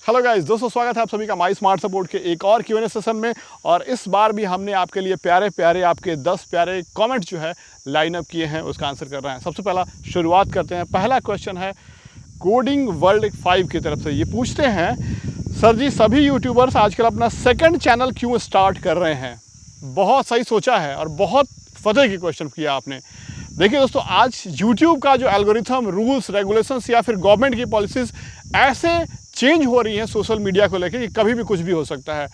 Hello guys, दोस्तों स्वागत है आप सभी का माई स्मार्ट सपोर्ट के एक और Q&A सेशन में। और इस बार भी हमने आपके लिए प्यारे प्यारे आपके 10 प्यारे कमेंट जो है लाइन अप किए हैं, उसका आंसर कर रहे हैं। सबसे पहला शुरुआत करते हैं। पहला क्वेश्चन है कोडिंग वर्ल्ड 5 की तरफ से। ये पूछते हैं, सर जी सभी यूट्यूबर्स आजकल अपना सेकंड चैनल क्यों स्टार्ट कर रहे हैं? बहुत सही सोचा है और बहुत फतेह की क्वेश्चन किया आपने। देखिए दोस्तों, आज YouTube का जो एल्गोरिथम, रूल्स रेगुलेशंस या फिर गवर्नमेंट की पॉलिसीज़ ऐसे चेंज हो रही हैं सोशल मीडिया को लेकर कि कभी भी कुछ भी हो सकता है।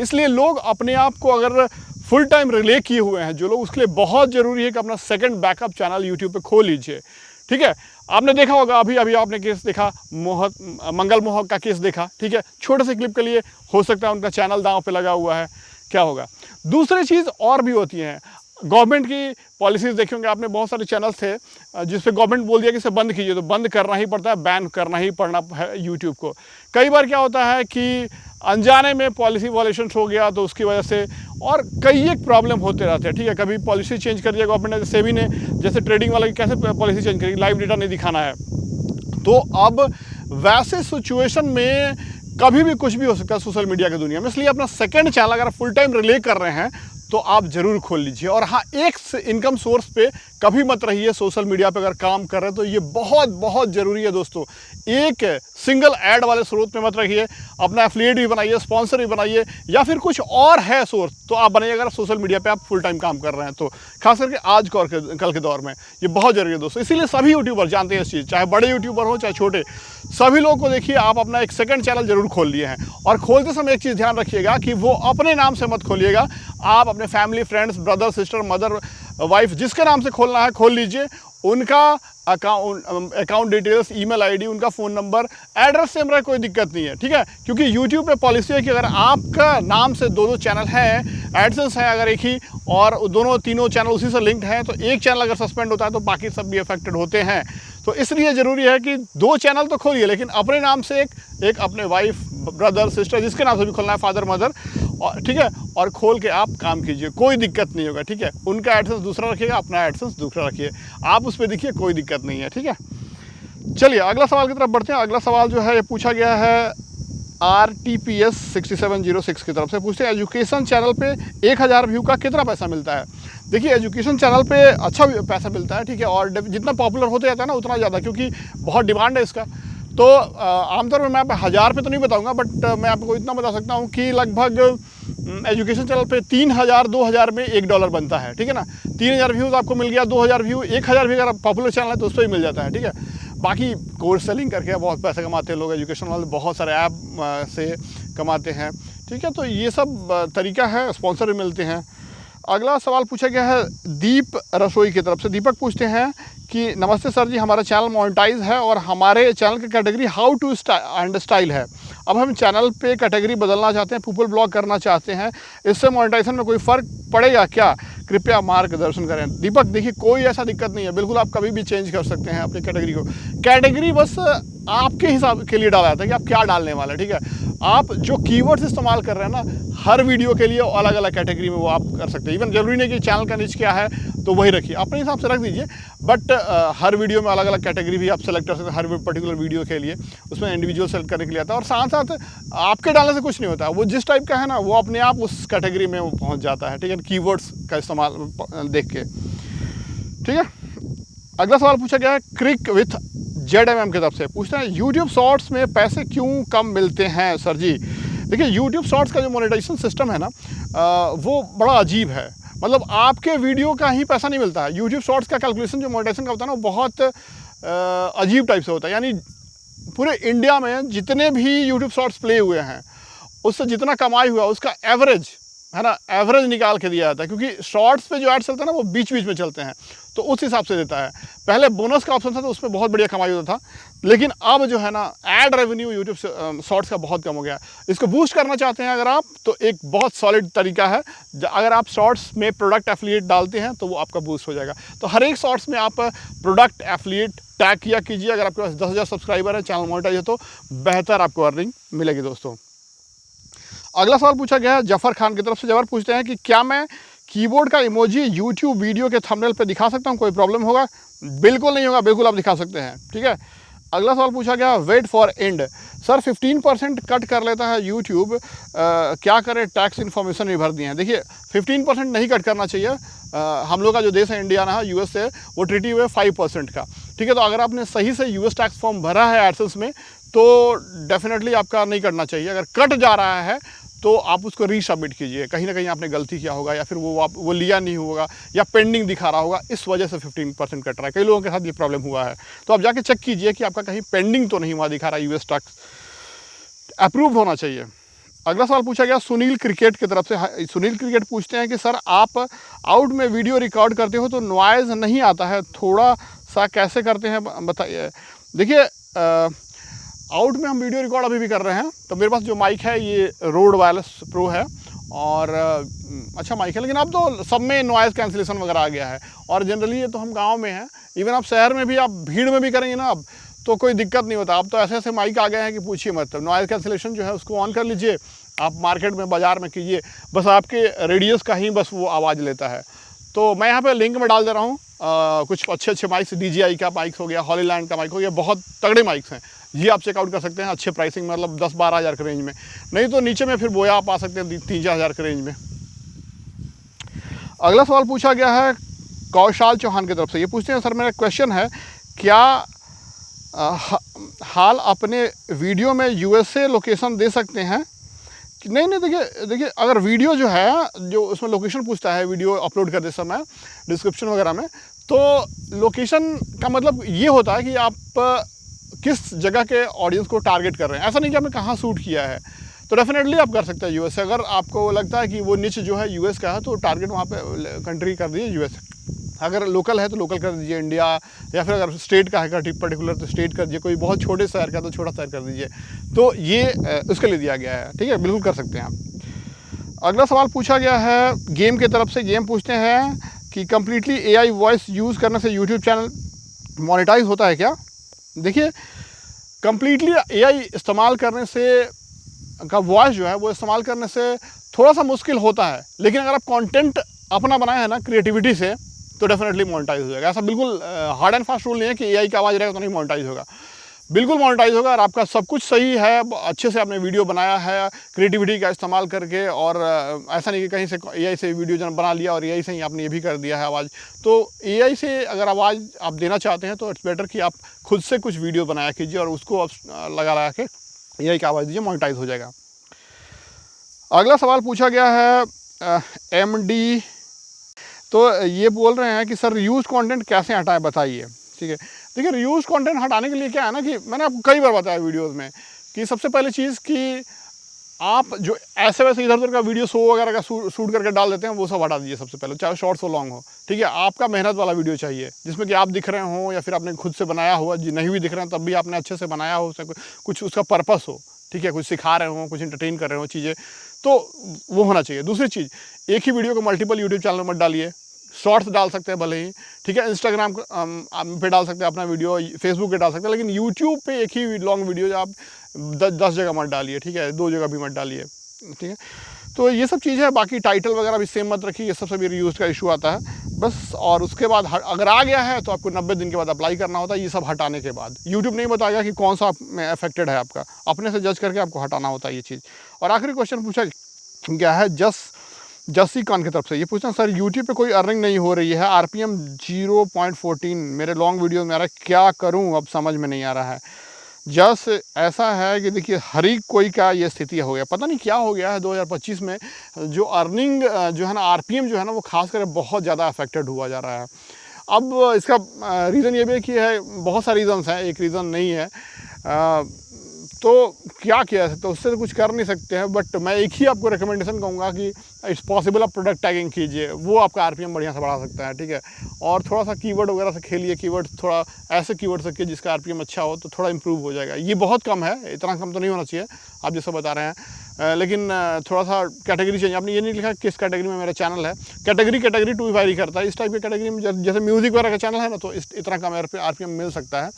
इसलिए लोग अपने आप को अगर फुल टाइम रिले किए हुए हैं जो लोग, उसके लिए बहुत ज़रूरी है कि अपना सेकंड बैकअप चैनल यूट्यूब पे खोल लीजिए। ठीक है, आपने देखा होगा, अभी अभी आपने केस देखा, मंगल मोहक का केस देखा। ठीक है, छोटे से क्लिप के लिए हो सकता है उनका चैनल दांव पे लगा हुआ है, क्या होगा। दूसरी चीज़ और भी होती हैं, गवर्नमेंट की पॉलिसीज़ देखे होंगे आपने, बहुत सारे चैनल्स थे जिसपे गवर्नमेंट बोल दिया कि इसे बंद कीजिए, तो बंद करना ही पड़ता है, बैन करना ही पड़ना है यूट्यूब को। कई बार क्या होता है कि अनजाने में पॉलिसी वॉलेशंस हो गया तो उसकी वजह से और कई एक प्रॉब्लम होते रहते हैं। ठीक है, कभी पॉलिसी चेंज कर दिया गवर्नमेंट ने, सेबी ने, जैसे ट्रेडिंग वाला की कैसे पॉलिसी चेंज करेगी, लाइव डेटा नहीं दिखाना है। तो अब वैसे सिचुएशन में कभी भी कुछ भी हो सकता है सोशल मीडिया की दुनिया में। इसलिए अपना सेकंड चैनल अगर फुल टाइम रिले कर रहे हैं तो आप ज़रूर खोल लीजिए। और हाँ, एक इनकम सोर्स पे कभी मत रहिए सोशल मीडिया पे अगर काम कर रहे हैं, तो ये बहुत बहुत ज़रूरी है दोस्तों। एक सिंगल ऐड वाले स्रोत पे मत रहिए, अपना एफिलिएट भी बनाइए, स्पॉन्सर भी बनाइए, या फिर कुछ और है सोर्स तो आप बनाइए अगर सोशल मीडिया पे आप फुल टाइम काम कर रहे हैं तो। खास करके आज कल के दौर में ये बहुत ज़रूरी है दोस्तों। इसीलिए सभी यूट्यूबर जानते हैं इस चीज़, चाहे बड़े यूट्यूबर हो चाहे छोटे, सभी लोगों को देखिए आप अपना एक सेकंड चैनल जरूर खोल लिए हैं। और खोलते समय एक चीज़ ध्यान रखिएगा कि वो अपने नाम से मत खोलिएगा, आप अपने family, friends, brother, sister, mother, wife, जिसके नाम से खोलना है खोल लीजिए। उनका अकाउंट डिटेल्स, ईमेल आईडी, उनका फ़ोन नंबर, एड्रेस से मेरा कोई दिक्कत नहीं है। ठीक है, क्योंकि यूट्यूब पे पॉलिसी है कि अगर आपका नाम से दो चैनल है, एडसेंस है अगर एक ही, और दोनों तीनों चैनल उसी से लिंक्ड हैं, तो एक चैनल अगर सस्पेंड होता है तो बाकी सब भी अफेक्टेड होते हैं। तो इसलिए ज़रूरी है कि 2 चैनल तो खोलिए, लेकिन अपने नाम से एक अपने वाइफ, ब्रदर, सिस्टर, जिसके नाम से भी खोलना है, फादर, मदर, और ठीक है, और खोल के आप काम कीजिए, कोई दिक्कत नहीं होगा। ठीक है, उनका एडसेंस दूसरा रखिएगा, अपना एडसेंस दूसरा रखिए, आप उस पर दिखिए, कोई दिक्कत नहीं है। ठीक है, चलिए अगला सवाल की तरफ बढ़ते हैं। अगला सवाल जो है ये पूछा गया है RTPS 6706 की तरफ से। पूछते हैं, एजुकेशन चैनल पे 1000 व्यू का कितना पैसा मिलता है? देखिए, एजुकेशन चैनल पे अच्छा पैसा मिलता है। ठीक है, और जितना पॉपुलर होते जाता है ना उतना ज़्यादा, क्योंकि बहुत डिमांड है इसका। तो आमतौर पर मैं आप 1000 पे तो नहीं बताऊंगा, बट मैं आपको इतना बता सकता हूँ कि लगभग एजुकेशन चैनल पे 3000-2000 में $1 बनता है। ठीक है ना, 3000 व्यूज़ आपको मिल गया, 2000 व्यू, 1000 भी अगर पॉपुलर चैनल है तो उस पर ही मिल जाता है। ठीक है, बाकी कोर्स सेलिंग करके बहुत पैसे कमाते हैं लोग, एजुकेशन वाले बहुत सारे ऐप से कमाते हैं। ठीक है, तो ये सब तरीका है, स्पॉन्सर भी मिलते हैं। अगला सवाल पूछा गया है दीप रसोई की तरफ से। दीपक पूछते हैं कि नमस्ते सर जी, हमारा चैनल मोनेटाइज है और हमारे चैनल की category how to and style है। अब हम चैनल पे कैटेगरी बदलना चाहते हैं, पीपल ब्लॉग करना चाहते हैं, इससे मोनेटाइजेशन में कोई फ़र्क पड़ेगा क्या? कृपया मार्गदर्शन करें। दीपक देखिए, कोई ऐसा दिक्कत नहीं है, बिल्कुल आप कभी भी चेंज कर सकते हैं अपनी कैटेगरी को। कैटेगरी बस आपके हिसाब के लिए डाला जाता है कि आप क्या डालने वाले हैं। ठीक है, आप जो कीवर्ड्स इस्तेमाल कर रहे हैं ना, हर वीडियो के लिए अलग अलग कैटेगरी में वो आप कर सकते हैं। इवन जरूरी नहीं कि चैनल का निच क्या है तो वही रखिए, अपने हिसाब से रख दीजिए, बट हर वीडियो में अलग अलग कैटेगरी भी आप सेलेक्ट कर सकते हैं, हर पर्टिकुलर वीडियो के लिए उसमें इंडिविजुअल सेलेक्ट करने के लिए आता है। और साथ साथ आपके डालने से कुछ नहीं होता, वो जिस टाइप का है ना वो अपने आप उस कैटेगरी में वो पहुँच जाता है। ठीक है, कीवर्ड्स का इस्तेमाल देख के। ठीक है, अगला सवाल पूछा गया है क्रिक विथ ZMM की तरफ से। पूछते हैं, यूट्यूब शॉर्ट्स में पैसे क्यों कम मिलते हैं सर जी? देखिए, यूट्यूब शॉर्ट्स का जो मोनेटाइजेशन सिस्टम है ना, वो बड़ा अजीब है। मतलब आपके वीडियो का ही पैसा नहीं मिलता है। यूट्यूब शॉर्ट्स का कैलकुलेशन जो मोनेटाइजेशन का होता है ना, वो बहुत अजीब टाइप से होता है। यानी पूरे इंडिया में जितने भी यूट्यूब शॉर्ट्स प्ले हुए हैं, उससे जितना कमाई हुआ उसका एवरेज है ना, एवरेज निकाल के दिया जाता है। क्योंकि शॉर्ट्स पे जो ऐड चलता है ना वो बीच बीच में चलते हैं, तो उस हिसाब से देता है। पहले बोनस का ऑप्शन था तो उसमें बहुत बढ़िया कमाई होता था, लेकिन अब जो है ना ऐड रेवेन्यू यूट्यूब शॉर्ट्स का बहुत कम हो गया। इसको बूस्ट करना चाहते हैं अगर आप, तो एक बहुत सॉलिड तरीका है, अगर आप शॉर्ट्स में प्रोडक्ट एफिलिएट डालते हैं तो वो आपका बूस्ट हो जाएगा। तो हर एक शॉर्ट्स में आप प्रोडक्ट एफिलिएट टैग किया कीजिए। अगर आपके पास 10,000 सब्सक्राइबर है, चैनल मोनेटाइज है, तो बेहतर आपको अर्निंग मिलेगी दोस्तों। अगला सवाल पूछा गया है जफर खान की तरफ से। जफर पूछते हैं कि क्या मैं कीबोर्ड का इमोजी यूट्यूब वीडियो के थंबनेल पे दिखा सकता हूँ, कोई प्रॉब्लम होगा? बिल्कुल नहीं होगा, बिल्कुल आप दिखा सकते हैं। ठीक है, अगला सवाल पूछा गया wait for end. Sir 15% cut कर लेता है यूट्यूब, क्या करें, टैक्स इन्फॉर्मेशन भी भर दिए हैं। देखिए 15% नहीं कट करना चाहिए। हम लोग का जो देश है इंडिया ना, यूएस से वो ट्रीटी हुए 5% का, ठीक है। तो अगर आपने सही से यूएस टैक्स फॉर्म भरा है एडसेंस में तो डेफिनेटली आपका नहीं करना चाहिए। अगर कट जा रहा है तो आप उसको रीसबमिट कीजिए, कहीं ना कहीं आपने गलती किया होगा या फिर वो लिया नहीं होगा या पेंडिंग दिखा रहा होगा, इस वजह से 15% कट रहा है। कई लोगों के साथ ये प्रॉब्लम हुआ है, तो आप जाके चेक कीजिए कि आपका कहीं पेंडिंग तो नहीं हुआ दिखा रहा है, यूएस टैक्स अप्रूव होना चाहिए। अगला सवाल पूछा गया सुनील क्रिकेट की तरफ से। सुनील क्रिकेट पूछते हैं कि सर आप आउट में वीडियो रिकॉर्ड करते हो तो नॉइज़ नहीं आता है, थोड़ा सा कैसे करते हैं बताइए। देखिए आउट में हम वीडियो रिकॉर्ड अभी भी कर रहे हैं, तो मेरे पास जो माइक है ये रोड वायरलेस प्रो है और अच्छा माइक है, लेकिन अब तो सब में नॉइज़ कैंसिलेशन वगैरह आ गया है। और जनरली ये तो हम गांव में हैं, इवन आप शहर में भी आप भीड़ में भी करेंगे ना अब तो कोई दिक्कत नहीं होता। अब तो ऐसे ऐसे माइक आ गए हैं कि पूछिए मत। नॉइज़ कैंसिलेशन जो है उसको ऑन कर लीजिए, आप मार्केट में बाज़ार में कीजिए, बस आपके रेडियस का ही बस वो आवाज़ लेता है। तो मैं यहाँ पे लिंक में डाल दे रहा हूँ कुछ अच्छे अच्छे माइक्स, DJI का माइक्स हो गया, हॉलीलैंड का माइक हो गया, बहुत तगड़े माइक्स हैं, ये आप चेकआउट कर सकते हैं अच्छे प्राइसिंग, मतलब 10-12 हज़ार के रेंज में। नहीं तो नीचे में फिर बोया आप आ सकते हैं 3-4 हज़ार के रेंज में। अगला सवाल पूछा गया है कौशाल चौहान की तरफ से। ये पूछते हैं सर मेरा क्वेश्चन है क्या हाल अपने वीडियो में USA लोकेशन दे सकते हैं? नहीं देखिए अगर वीडियो जो है जो उसमें लोकेशन पूछता है वीडियो अपलोड करते समय डिस्क्रिप्शन वगैरह में, तो लोकेशन का मतलब ये होता है कि आप किस जगह के ऑडियंस को टारगेट कर रहे हैं, ऐसा नहीं कि आपने कहाँ शूट किया है। तो डेफिनेटली आप कर सकते हैं यूएस। अगर आपको लगता है कि वो निच जो है यूएस का है तो टारगेट वहाँ पे कंट्री कर दीजिए यूएस। अगर लोकल है तो लोकल कर दीजिए इंडिया, या फिर अगर स्टेट का है पर्टिकुलर तो स्टेट कर दीजिए, कोई बहुत छोटे शहर का तो छोटा शहर कर दीजिए। तो ये उसके लिए दिया गया है, ठीक है, बिल्कुल कर सकते हैं आप। अगला सवाल पूछा गया है गेम की तरफ से। गेम पूछते हैं कि कम्प्लीटली AI वॉइस यूज़ करने से यूट्यूब चैनल मोनेटाइज होता है क्या? देखिए कम्प्लीटली AI इस्तेमाल करने से का वॉइस जो है वो इस्तेमाल करने से थोड़ा सा मुश्किल होता है, लेकिन अगर आप कंटेंट अपना बनाए हैं ना क्रिएटिविटी से तो डेफिनेटली मोनेटाइज हो जाएगा। ऐसा बिल्कुल हार्ड एंड फास्ट रूल नहीं है कि AI का आवाज़ रहेगा तो नहीं मोनेटाइज होगा, बिल्कुल मोनेटाइज होगा। और आपका सब कुछ सही है, अच्छे से आपने वीडियो बनाया है क्रिएटिविटी का इस्तेमाल करके, और ऐसा नहीं कि कहीं से AI से वीडियो बना लिया और AI से ही आपने ये भी कर दिया है आवाज़। तो AI से अगर आवाज़ आप देना चाहते हैं तो इट्स बेटर कि आप खुद से कुछ वीडियो बनाया कीजिए और उसको आप लगा के AI की आवाज़ दीजिए, मोनेटाइज हो जाएगा। अगला सवाल पूछा गया है MD, तो ये बोल रहे हैं कि सर रीयूज कंटेंट कैसे हटाएं बताइए। ठीक है, देखिए रीयूज कंटेंट हटाने के लिए क्या है ना कि मैंने आपको कई बार बताया वीडियोस में कि सबसे पहले चीज़ कि आप जो ऐसे वैसे इधर उधर का वीडियो शो वगैरह का शूट करके डाल देते हैं वो सब हटा दीजिए सबसे पहले, चाहे शॉर्ट्स हो लॉन्ग हो। ठीक है, आपका मेहनत वाला वीडियो चाहिए जिसमें कि आप दिख रहे हो या फिर आपने खुद से बनाया हुआ, नहीं भी दिख रहे हैं तब भी आपने अच्छे से बनाया हो, कुछ उसका पर्पस हो, ठीक है, कुछ सिखा रहे हो, कुछ इंटरटेन कर रहे हो चीज़ें, तो वो होना चाहिए। दूसरी चीज़, एक ही वीडियो को मल्टीपल यूट्यूब चैनल में मत डालिए, शॉर्ट्स डाल सकते हैं भले ही, ठीक है, इंस्टाग्राम पे डाल सकते हैं अपना वीडियो, फेसबुक पे डाल सकते हैं, लेकिन यूट्यूब पे एक ही लॉन्ग वीडियो आप 10 जगह मत डालिए, ठीक है, 2 जगह भी मत डालिए, ठीक है। तो ये सब चीज़ है, बाकी टाइटल वगैरह भी सेम मत रखिए, ये सब भी रीयूज का इशू आता है बस। और उसके बाद अगर आ गया है तो आपको 90 दिन के बाद अप्लाई करना होता है, ये सब हटाने के बाद। यूट्यूब नहीं बताएगा कि कौन सा में अफेक्टेड है आपका, अपने से जज करके आपको हटाना होता है ये चीज़। और आखिरी क्वेश्चन पूछा गया है जस्सी खान की तरफ से। ये पूछना सर यूट्यूब पे कोई अर्निंग नहीं हो रही है, RPM 0.14 मेरे लॉन्ग वीडियो में आ रहा है, क्या करूं अब समझ में नहीं आ रहा है। जस ऐसा है कि देखिए हर एक कोई का ये स्थिति हो गया, पता नहीं क्या हो गया है 2025 में, जो अर्निंग जो है ना RPM जो है ना वो खास कर बहुत ज़्यादा अफेक्टेड हुआ जा रहा है। अब इसका रीज़न ये भी कि है, बहुत सारे रीज़न्स हैं, एक रीज़न नहीं है। तो क्या किया है, तो उससे तो कुछ कर नहीं सकते हैं, बट मैं एक ही आपको रिकमेंडेशन कहूँगा कि इट्स पॉसिबल आप प्रोडक्ट टैगिंग कीजिए, वो आपका RPM बढ़िया से बढ़ा सकता है, ठीक है। और थोड़ा सा कीवर्ड वगैरह से खेलिए, कीवर्ड थोड़ा ऐसे कीवर्ड से जिसका RPM अच्छा हो तो थोड़ा इंप्रूव हो जाएगा। ये बहुत कम है, इतना कम तो नहीं होना चाहिए आप जैसा बता रहे हैं, लेकिन थोड़ा सा कैटेगरी चेंज। आपने ये नहीं लिखा किस कैटेगरी में मेरा चैनल है, कैटेगरी टू वेरी करता है, इस टाइप की कैटेगरी में जैसे म्यूज़िक वगैरह का चैनल है ना तो इतना कम RPM मिल सकता है।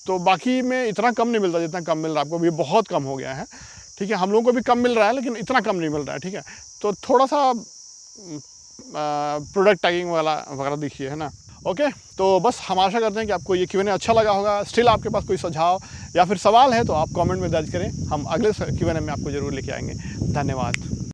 तो बाकी में इतना कम नहीं मिलता जितना कम मिल रहा है आपको, ये बहुत कम हो गया है, ठीक है। हम लोगों को भी कम मिल रहा है लेकिन इतना कम नहीं मिल रहा है, ठीक है। तो थोड़ा सा प्रोडक्ट टैगिंग वाला वगैरह देखिए, है ना। ओके, तो बस हम आशा करते हैं कि आपको ये Q&A अच्छा लगा होगा। स्टिल आपके पास कोई सुझाव या फिर सवाल है तो आप कमेंट में दर्ज करें, हम अगले Q&A में आपको ज़रूर लेके आएंगे। धन्यवाद।